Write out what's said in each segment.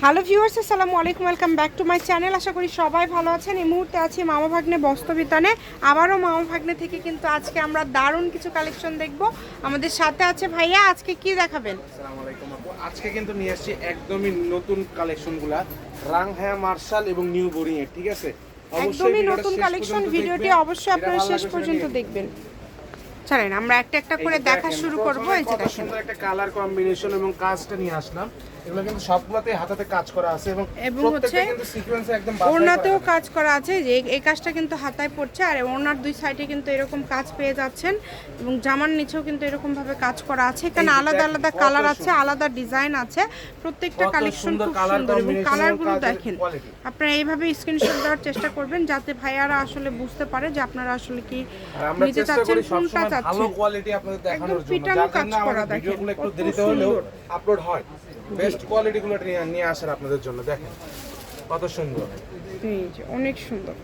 Hello viewers, আসসালামু আলাইকুম, welcome back to my channel. আশা করি সবাই ভালো আছেন। এই মুহূর্তে আছি মামা ভাগ্নে বস্ত্রবিতানে। আবারও মামা ভাগ্নে থেকে কিন্তু আজকে আমরা দারুণ কিছু কালেকশন দেখব। আমাদের সাথে আছে ভাইয়া। আজকে কি দেখাবেন? আসসালামু আলাইকুম আপু। আজকে কিন্তু নিয়ে আসছি একদমই নতুন কালেকশনগুলা, রাংহায়া মার্শাল এবং নিউ বোরিং এর, ঠিক আছে? একদমই নতুন কালেকশন। ভিডিওটি অবশ্যই আপনারা শেষ পর্যন্ত দেখবেন। চলেন আমরা একটা একটা করে দেখা শুরু করব। এই যে দেখেন সুন্দর একটা কালার কম্বিনেশন এবং কাজটা নিয়ে আসলাম। এগুলো কিন্তু সবগুলোতে হাতাতে কাজ করা আছে এবং প্রত্যেকটা কিন্তু সিকোয়েন্সে একদম ওড়নাতেও কাজ করা আছে। যে এই কাজটা কিন্তু হাতায় পড়ছে, আর ওড়নার দুই সাইডে কিন্তু এরকম কাজ পেয়ে যাচ্ছেন এবং জামার নিচেও কিন্তু এরকম ভাবে কাজ করা আছে। এখানে আলাদা আলাদা কালার আছে, আলাদা ডিজাইন আছে। প্রত্যেকটা কালেকশন খুব সুন্দর এবং কালারগুলো দেখেন। আপনারা এইভাবে স্ক্রিনশট দেওয়ার চেষ্টা করবেন যাতে ভাইয়ারা আসলে বুঝতে পারে যে আপনারা আসলে কি নিতে চাচ্ছেন, কোনটা চাচ্ছেন। ভালো কোয়ালিটি আপনাদের দেখানোর জন্য, যাতে না আমাদের ভিডিওগুলো একটু দেরিতে হলেও আপলোড হয়, বেস্ট কোয়ালিটি গুলো নিয়ে আসার আপনাদের জন্য। দেখেন কত সুন্দর, অনেক সুন্দর।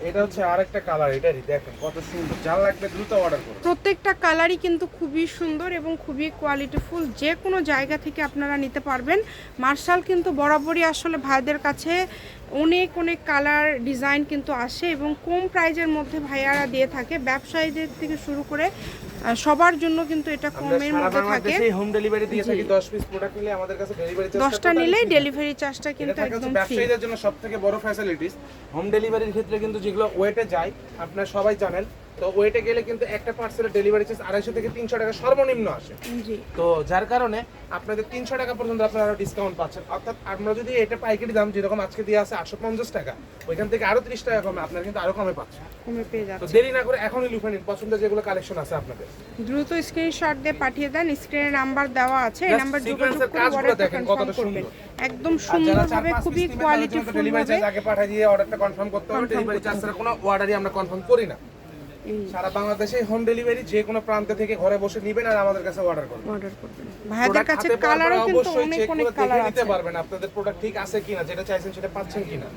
এটা হচ্ছে আরেকটা কালার, এটারই দেখেন কত সুন্দর। যা লাগবে দ্রুত অর্ডার করুন। প্রত্যেকটা কালারই কিন্তু খুবই সুন্দর এবং খুবই কোয়ালিটিফুল। যে কোনো জায়গা থেকে আপনারা নিতে পারবেন। মার্শাল কিন্তু বরাবরই আসলে ভাইদের কাছে অনেক অনেক কালার ডিজাইন কিন্তু আসে এবং কম প্রাইজের মধ্যে ভাইয়ারা দিয়ে থাকে। ব্যবসায়ীদের থেকে শুরু করে সবার জন্য কিন্তু এটা কমের মধ্যে থাকে। হোম ডেলিভারি দিয়ে থাকি। 10 পিস প্রোডাক্ট নিলে আমাদের কাছে ডেলিভারি চার্জ 10টা নিলেই ডেলিভারি চার্জটা কিন্তু একদম ফ্রি। ব্যবসায়ীদের জন্য সবথেকে বড় ফ্যাসিলিটিস হোম ডেলিভারির ক্ষেত্রে কিন্তু যেগুলো ওয়েটে যায় আপনারা সবাই জানেন, তো ওয়েটে গেলে কিন্তু একটা পার্সেলের ডেলিভারি চার্জ 250 থেকে 300 টাকা সর্বনিম্ন আসে। তো যার কারণে আপনাদের 300 টাকা পর্যন্ত আপনারা আরো ডিসকাউন্ট পাচ্ছেন। অর্থাৎ আমরা যদি এটা পাইকারি দাম যেরকম আজকে দিয়ে আছে 850 টাকা, ওইখান থেকে আরো 30 টাকা কমে আপনারা কিন্তু আরো কমে পাচ্ছেন, কমে পেয়ে যাচ্ছেন। তো দেরি না করে এখনই লুফে নিন পছন্দের যেগুলো কালেকশন আছে আপনাদের। দ্রুত স্ক্রিনশট দিয়ে পাঠিয়ে দেন। স্ক্রিনে নাম্বার দেওয়া আছে, এই নাম্বার যোগাযোগ করে অর্ডার দেখেন কতটা সুন্দর, একদম সুন্দরভাবে, খুবই কোয়ালিটিফুল। ডেলিভারি চার্জ আগে পাঠিয়ে দিয়ে অর্ডারটা কনফার্ম করতে হবে। ডেলিভারি চার্জ ছাড়া কোনো অর্ডারই আমরা কনফার্ম করি না। সারা বাংলাদেশে হোম ডেলিভারি, যে কোনো প্রান্ত থেকে ঘরে বসে নেবেন আর আমাদের কাছে অর্ডার করবেন। ভাইদের কাছে কালারও কিন্তু অনেক অনেক কালার আছে, নিতে পারবেন আপনাদের প্রোডাক্ট ঠিক আছে কিনা, যেটা চাইছেন সেটা পাচ্ছেন কিনা।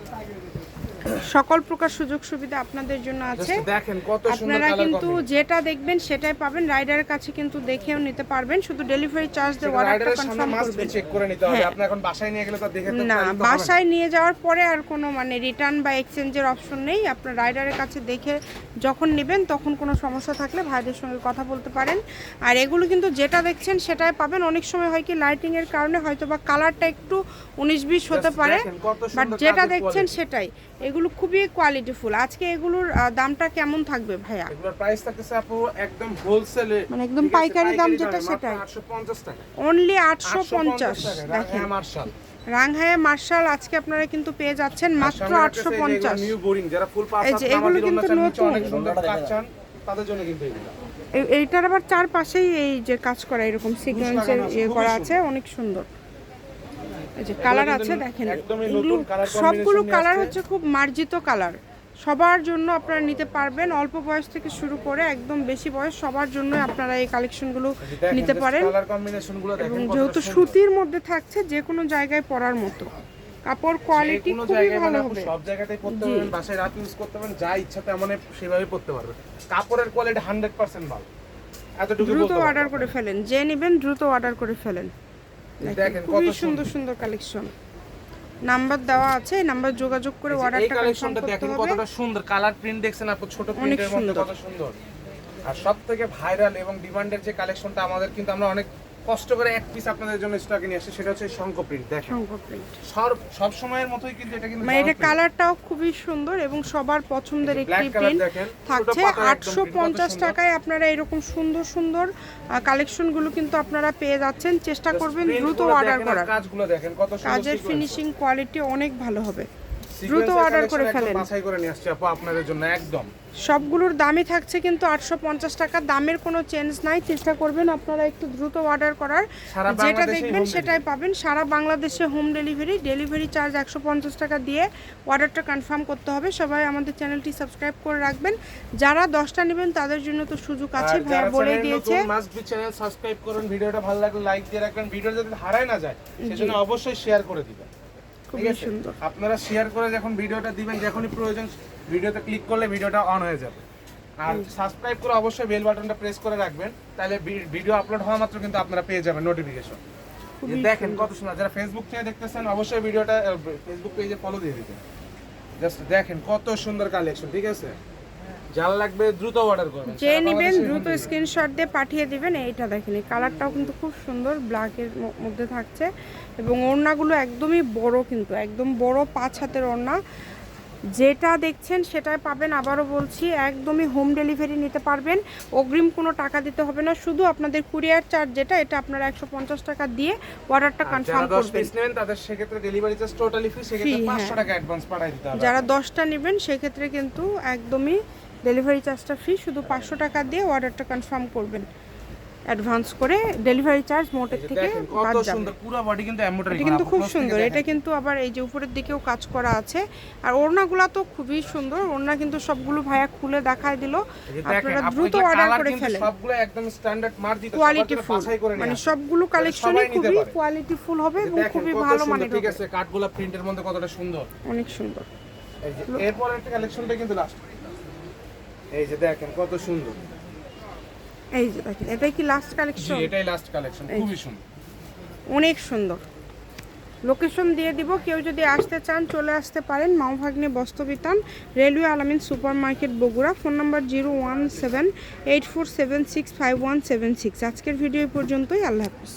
সকল প্রকার সুযোগ সুবিধা আপনাদের জন্য আছে। দেখেন কত সুন্দর আপনারা কিন্তু যেটা দেখবেন সেটাই পাবেন। রাইডারের কাছে কিন্তু দেখেও নিতে পারবেন, শুধু ডেলিভারি চার্জ দিয়ে অর্ডারটা কনফার্ম করবেন। চেক করে নিতে হবে। আপনি এখন বাসায় নিয়ে গেলে তো দেখে তো না, বাসায় নিয়ে যাওয়ার পরে আর কোনো রিটার্ন বা এক্সচেঞ্জের অপশন নেই। আপনার রাইডারের কাছে দেখে যখন নেবেন তখন কোনো সমস্যা থাকলে ভাইদের সঙ্গে কথা বলতে পারেন। আর এগুলো কিন্তু যেটা দেখছেন সেটাই পাবেন। অনেক সময় হয় কি লাইটিং এর কারণে হয়তো বা কালারটা একটু 19-20 হতে পারে, বাট যেটা দেখছেন সেটাই। এগুলো খুবই কোয়ালিটিফুল। আজকে এগুলোর দামটা কেমন থাকবে ভাইয়া? এগুলোর প্রাইস থাকতেছে আপু একদম হোলসেলে, মানে একদম পাইকারি দাম যেটা সেটাই, 850 টাকা, অনলি 850। দেখেন মার্শাল, রাংহায়া মার্শাল আজকে আপনারা কিন্তু পেয়ে যাচ্ছেন মাত্র 850। নিউ বোরিং যারা ফুল পাস আছে, এগুলো কিন্তু নতুন, অনেক সুন্দর কাজ চান তাদের জন্য কিন্তু এগুলো। এইটার আবার চারপাশেই এই যে কাজ করা এরকম সিকোয়েন্সের করা আছে, অনেক সুন্দর। এই যে কালার আছে দেখেন, সবগুলো কালার হচ্ছে খুব মার্জিত কালার। সবার জন্য আপনারা নিতে পারবেন, অল্প বয়স থেকে শুরু করে একদম বেশি বয়স সবার জন্য আপনারা এই কালেকশনগুলো নিতে পারেন। এবং যেহেতু সুতির মধ্যে থাকছে, যে কোনো জায়গায় পরার মতো। কাপড় কোয়ালিটি খুবই ভালো হবে, সব জায়গাতেই পরতে পারবেন, বাসায় রাত ইউজ করতে পারবেন, যা ইচ্ছা তেমন সেভাবে পরতে পারবেন। কাপড়ের কোয়ালিটি 100% ভালো। এতটুকু দ্রুত অর্ডার করে ফেলেন, যে নেবেন দ্রুত অর্ডার করে ফেলেন। দেখেন খুবই সুন্দর সুন্দর কালেকশন। নাম্বার দেওয়া আছে, এই নাম্বার যোগাযোগ করে অর্ডারটা কনফার্ম করতে হবে। দেখেন কতটা সুন্দর কালার প্রিন্ট, দেখছেন আপু ছোট প্রিন্টের মধ্যে কত সুন্দর। আর সবথেকে ভাইরাল এবং ডিমান্ডের যে কালেকশনটা আমাদের, কিন্তু আমরা অনেক কষ্ট করে এক পিস আপনাদের জন্য স্টকে নিয়ে আসি, সেটা হচ্ছে শঙ্খ প্রিন্ট। দেখেন শঙ্খ প্রিন্ট সব সময়ের মতোই কিন্তু এটা কিন্তু মানে এটা কালারটাও খুবই সুন্দর এবং সবার পছন্দের একটি প্রিন্ট থাকছে। 850 টাকায় আপনারা এরকম সুন্দর সুন্দর কালেকশনগুলো কিন্তু আপনারা পেয়ে যাচ্ছেন। চেষ্টা করবেন দ্রুত অর্ডার করার। কাজগুলো দেখেন কত সুন্দর, কাজের ফিনিশিং কোয়ালিটি অনেক ভালো হবে। দ্রুত অর্ডার করে ফেলেন। বাছাই করে নিয়ে আসছি আপু আপনাদের জন্য একদম। সবগুলোর দামই থাকছে কিন্তু 850 টাকা, দামের কোনো চেঞ্জ নাই। চেষ্টা করবেন আপনারা একটু দ্রুত অর্ডার করার, যেটা দেখবেন সেটাই পাবেন। সারা বাংলাদেশে হোম ডেলিভারি চার্জ 150 টাকা দিয়ে অর্ডারটা কনফার্ম করতে হবে। সবাই আমাদের চ্যানেলটি সাবস্ক্রাইব করে রাখবেন। যারা 10টা নেবেন তাদের জন্য তো সুযোগ আছে, ভাইয়া বলে দিয়েছে। মাস্ট বি চ্যানেল সাবস্ক্রাইব করুন, ভিডিওটা ভালো লাগলে লাইক দিয়ে রাখবেন, ভিডিও যাতে হারায় না যায় সেজন্য অবশ্যই শেয়ার করে দিবেন। খুবই সুন্দর, আপনারা শেয়ার করে যখন ভিডিওটা দিবেন, যখনই প্রয়োজন ভিডিওতে ক্লিক করলে ভিডিওটা অন হয়ে যাবে। আর সাবস্ক্রাইব করে অবশ্যই বেল বাটনটা প্রেস করে রাখবেন, তাহলে ভিডিও আপলোড হওয়া মাত্র কিন্তু আপনারা পেয়ে যাবেন নোটিফিকেশন। খুবই দেখেন কত সুন্দর। যারা ফেসবুক থেকে দেখতেছেন অবশ্যই ভিডিওটা ফেসবুক পেজে ফলো দিয়ে দিবেন। জাস্ট দেখেন কত সুন্দর কালেকশন, ঠিক আছে? যার লাগবে দ্রুত অর্ডার করবেন, যে নেবেন দ্রুত স্ক্রিনশট দিয়ে পাঠিয়ে দিবেন। এইটা দেখেন, এই কালারটাও কিন্তু খুব সুন্দর, ব্ল্যাকের মধ্যে থাকছে এবং ওড়নাগুলো একদমই বড়, কিন্তু একদম বড় 5 হাতের ওড়না। যেটা দেখছেন সেটাই পাবেন। আবারও বলছি, একদমই হোম ডেলিভারি নিতে পারবেন, অগ্রিম কোনো টাকা দিতে হবে না। শুধু আপনাদের কুরিয়ার চার্জ যেটা, এটা আপনারা 150 টাকা দিয়ে অর্ডারটা কনফার্ম যারা 10 করবেন। পিস নেবেন তাদের সেক্ষেত্রে ডেলিভারি চার্জ টোটালি ফ্রি, সেক্ষেত্রে 500 টাকা অ্যাডভান্স পাঠিয়ে দিতে হবে। যারা 10টা নেবেন সেক্ষেত্রে কিন্তু একদমই ডেলিভারি চার্জটা ফ্রি, শুধু 500 টাকা দিয়ে অর্ডারটা কনফার্ম করবেন অ্যাডভান্স করে। ডেলিভারি চার্জ মোটের থেকে বাদ কত যাবে। সুন্দর পুরো বডি কিন্তু এমব্রয়ডারি এটা কিন্তু খুব সুন্দর। এটা কিন্তু আবার এই যে উপরের দিকেও কাজ করা আছে। আর ওড়নাগুলো তো খুবই সুন্দর। ওড়না কিন্তু সবগুলো ভাইয়া খুলে দেখায় দিল, আপনারা দ্রুত অর্ডার করে ফেলেন। সবগুলো একদম স্ট্যান্ডার্ড মার্জিত, কোয়ালিটিফুল, মানে সবগুলো কালেকশনই খুবই কোয়ালিটিফুল হবে এবং খুবই ভালো মানের ঠিক হবে। আছে, কাঠগোলাপ প্রিন্টের মধ্যে কতটা সুন্দর, অনেক সুন্দর। এই যে এরপর একটা কালেকশনটা কিন্তু লাস্ট, এই যে দেখেন কত সুন্দর। এই যে দেখেন, এটাই কি লাস্ট জি কালেকশন? এটাই লাস্ট কালেকশন, খুবই সুন্দর, অনেক সুন্দর। লোকেশন দিয়ে দিব, কেউ যদি আসতে চান চলে আসতে পারেন। মাওভাগ্নে বস্ত্রবিতান, রেলওয়ে আলামিন super market, Bogura. Phone number 01784765176। আজকের ভিডিও পর্যন্তই। আল্লাহ হাফিজ।